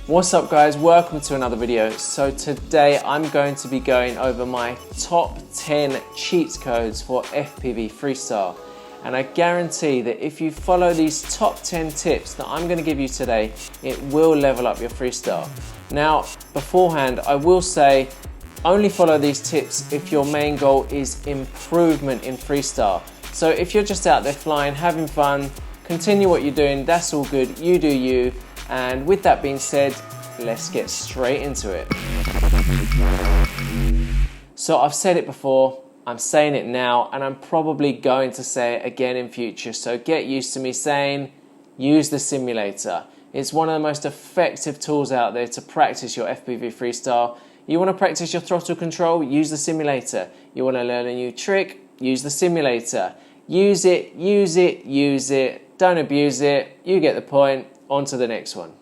What's up guys, welcome to another video. So today I'm going to be going over my top 10 cheat codes for FPV freestyle. And I guarantee that if you follow these top 10 tips that I'm going to give you today, it will level up your freestyle. Now, beforehand, I will say only follow these tips if your main goal is improvement in freestyle. So if you're just out there flying, having fun, continue what you're doing, that's all good, you do you. And with that being said, let's get straight into it. So I've said it before, I'm saying it now, and I'm probably going to say it again in future. So get used to me saying, use the simulator. It's one of the most effective tools out there to practice your FPV freestyle. You want to practice your throttle control? Use the simulator. You want to learn a new trick? Use the simulator. Use it, use it, use it. Don't abuse it. You get the point. On to the next one.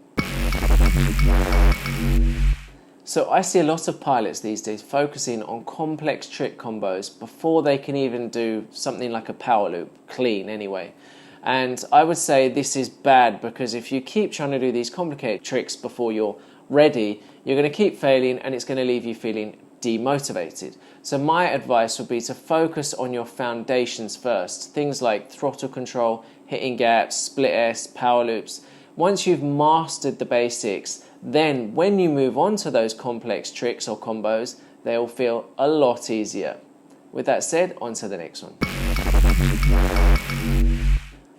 So I see a lot of pilots these days focusing on complex trick combos before they can even do something like a power loop, clean anyway. And I would say this is bad, because if you keep trying to do these complicated tricks before you're ready, you're going to keep failing and it's going to leave you feeling demotivated. So my advice would be to focus on your foundations first. Things like throttle control, hitting gaps, split S, power loops. Once you've mastered the basics, then when you move on to those complex tricks or combos, they'll feel a lot easier. With that said, on to the next one.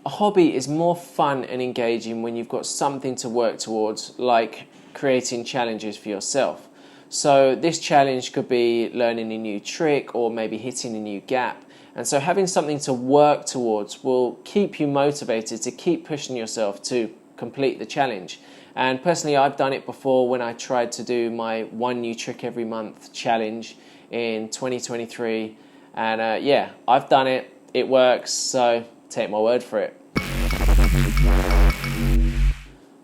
A hobby is more fun and engaging when you've got something to work towards, like creating challenges for yourself. So this challenge could be learning a new trick or maybe hitting a new gap. And so having something to work towards will keep you motivated to keep pushing yourself to complete the challenge. And personally, I've done it before when I tried to do my one new trick every month challenge in 2023. And yeah, I've done it, it works, so take my word for it.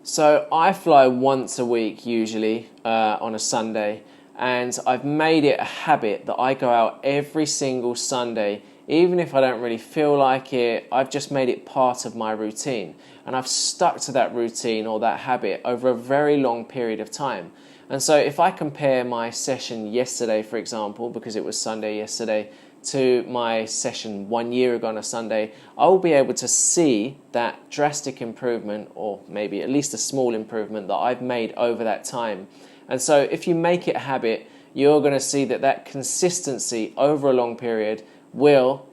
So I fly once a week usually on a Sunday, and I've made it a habit that I go out every single Sunday. Even if I don't really feel like it, I've just made it part of my routine. And I've stuck to that routine or that habit over a very long period of time. And so if I compare my session yesterday, for example, because it was Sunday yesterday, to my session 1 year ago on a Sunday, I will be able to see that drastic improvement, or maybe at least a small improvement that I've made over that time. And so if you make it a habit, you're going to see that that consistency over a long period will,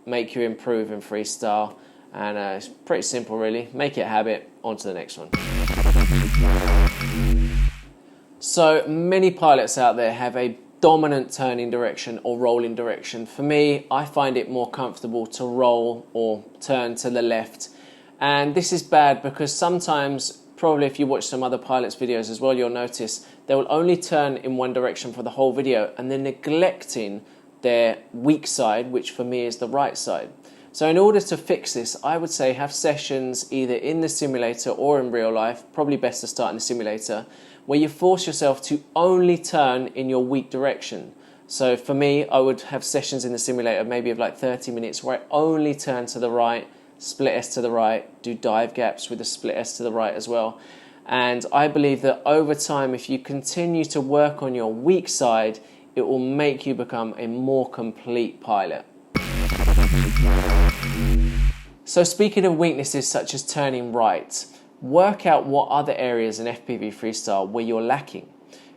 make you improve in freestyle. And it's pretty simple really. Make it a habit. On to the next one. So many pilots out there have a dominant turning direction or rolling direction. For me, I find it more comfortable to roll or turn to the left. And this is bad because sometimes, probably if you watch some other pilots' videos as well, you'll notice they will only turn in one direction for the whole video and they're neglecting their weak side, which for me is the right side. So in order to fix this, I would say have sessions either in the simulator or in real life, probably best to start in the simulator, where you force yourself to only turn in your weak direction. So for me, I would have sessions in the simulator maybe of like 30 minutes where I only turn to the right, split S to the right, do dive gaps with the split S to the right as well. And I believe that over time, if you continue to work on your weak side, it will make you become a more complete pilot. So speaking of weaknesses such as turning right, work out what other areas in FPV freestyle where you're lacking.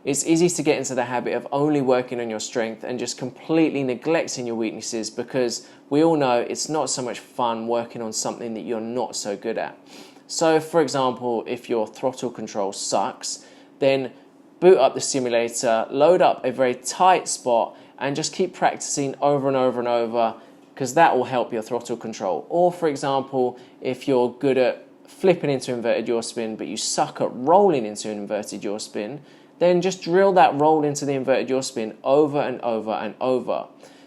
It's easy to get into the habit of only working on your strength and just completely neglecting your weaknesses, because we all know it's not so much fun working on something that you're not so good at. So for example, if your throttle control sucks, then boot up the simulator, load up a very tight spot and just keep practicing over and over and over, because that will help your throttle control. Or for example, if you're good at flipping into inverted yaw spin but you suck at rolling into an inverted yaw spin, then just drill that roll into the inverted yaw spin over and over and over.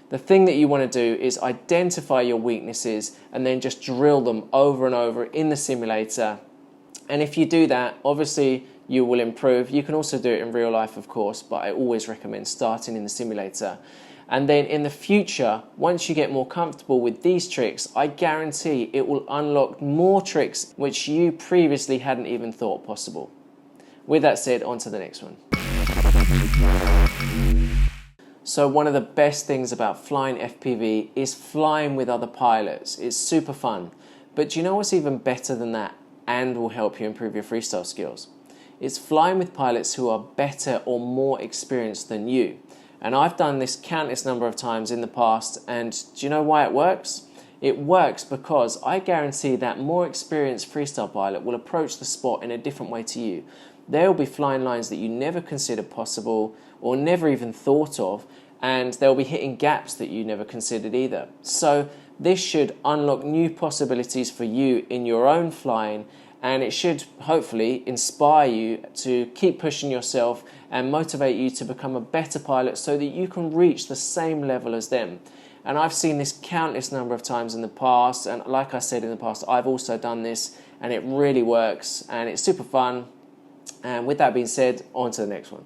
The thing that you want to do is identify your weaknesses and then just drill them over and over in the simulator. And if you do that, obviously you will improve. You can also do it in real life, of course, but I always recommend starting in the simulator. And then in the future, once you get more comfortable with these tricks, I guarantee it will unlock more tricks which you previously hadn't even thought possible. With that said, on to the next one. So one of the best things about flying FPV is flying with other pilots. It's super fun. But do you know what's even better than that and will help you improve your freestyle skills? It's flying with pilots who are better or more experienced than you. And I've done this countless number of times in the past, and do you know why it works? It works because I guarantee that more experienced freestyle pilot will approach the spot in a different way to you. They'll be flying lines that you never considered possible or never even thought of, and they'll be hitting gaps that you never considered either. So this should unlock new possibilities for you in your own flying, and it should hopefully inspire you to keep pushing yourself and motivate you to become a better pilot so that you can reach the same level as them. And I've seen this countless number of times in the past, and like I said in the past, I've also done this, and it really works, and it's super fun. And with that being said, on to the next one.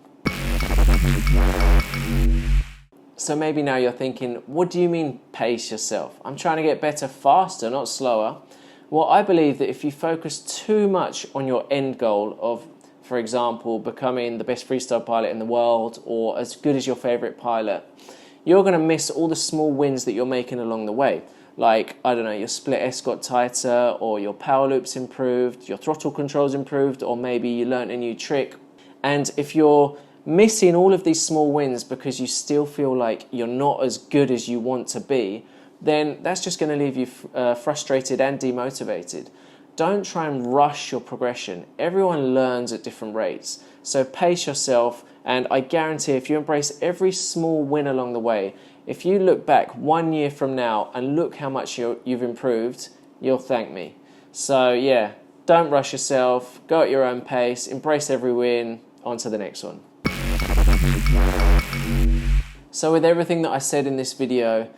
So maybe now you're thinking, what do you mean pace yourself? I'm trying to get better faster, not slower. Well, I believe that if you focus too much on your end goal of, for example, becoming the best freestyle pilot in the world or as good as your favorite pilot, you're going to miss all the small wins that you're making along the way. Like, I don't know, your split S got tighter, or your power loops improved, your throttle controls improved, or maybe you learnt a new trick. And if you're missing all of these small wins because you still feel like you're not as good as you want to be, then that's just going to leave you frustrated and demotivated. Don't try and rush your progression. Everyone learns at different rates. So pace yourself, and I guarantee if you embrace every small win along the way, if you look back 1 year from now and look how much you've improved, you'll thank me. So yeah, don't rush yourself, go at your own pace, embrace every win, on to the next one. So with everything that I said in this video,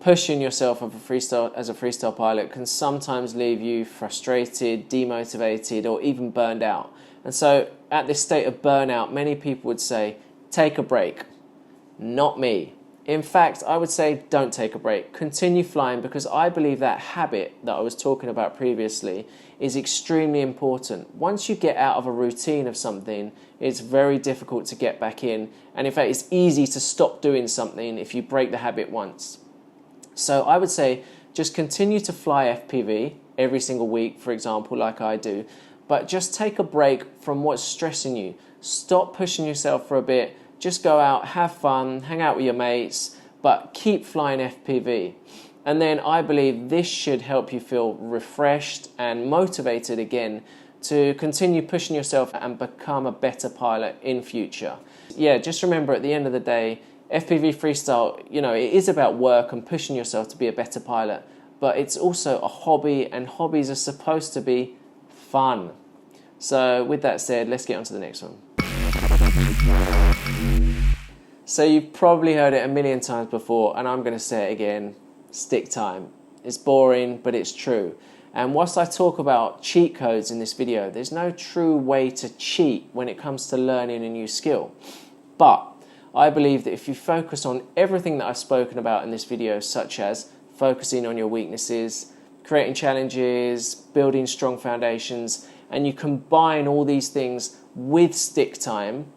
pushing yourself as a freestyle pilot can sometimes leave you frustrated, demotivated, or even burned out. And so at this state of burnout, many people would say, take a break. Not me. In fact, I would say don't take a break. Continue flying, because I believe that habit that I was talking about previously is extremely important. Once you get out of a routine of something, it's very difficult to get back in. And in fact, it's easy to stop doing something if you break the habit once. So I would say just continue to fly FPV every single week, for example, like I do. But just take a break from what's stressing you. Stop pushing yourself for a bit. Just go out, have fun, hang out with your mates, but keep flying FPV. And then I believe this should help you feel refreshed and motivated again to continue pushing yourself and become a better pilot in future. Yeah, just remember at the end of the day, FPV freestyle, you know, it is about work and pushing yourself to be a better pilot, but it's also a hobby, and hobbies are supposed to be fun. So with that said, let's get on to the next one. So you've probably heard it a million times before, and I'm going to say it again, stick time. It's boring, but it's true. And whilst I talk about cheat codes in this video, there's no true way to cheat when it comes to learning a new skill. But I believe that if you focus on everything that I've spoken about in this video, such as focusing on your weaknesses, creating challenges, building strong foundations, and you combine all these things with stick time,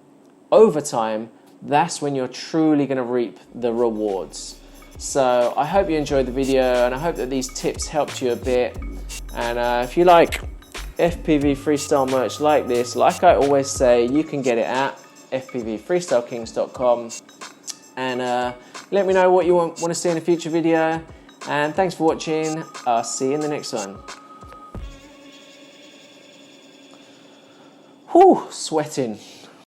over time, that's when you're truly going to reap the rewards. So I hope you enjoyed the video, and I hope that these tips helped you a bit. And if you like FPV freestyle merch like this, like I always say, you can get it at fpvfreestylekings.com. And let me know what you want to see in a future video. And thanks for watching. I'll see you in the next one. Whew, sweating.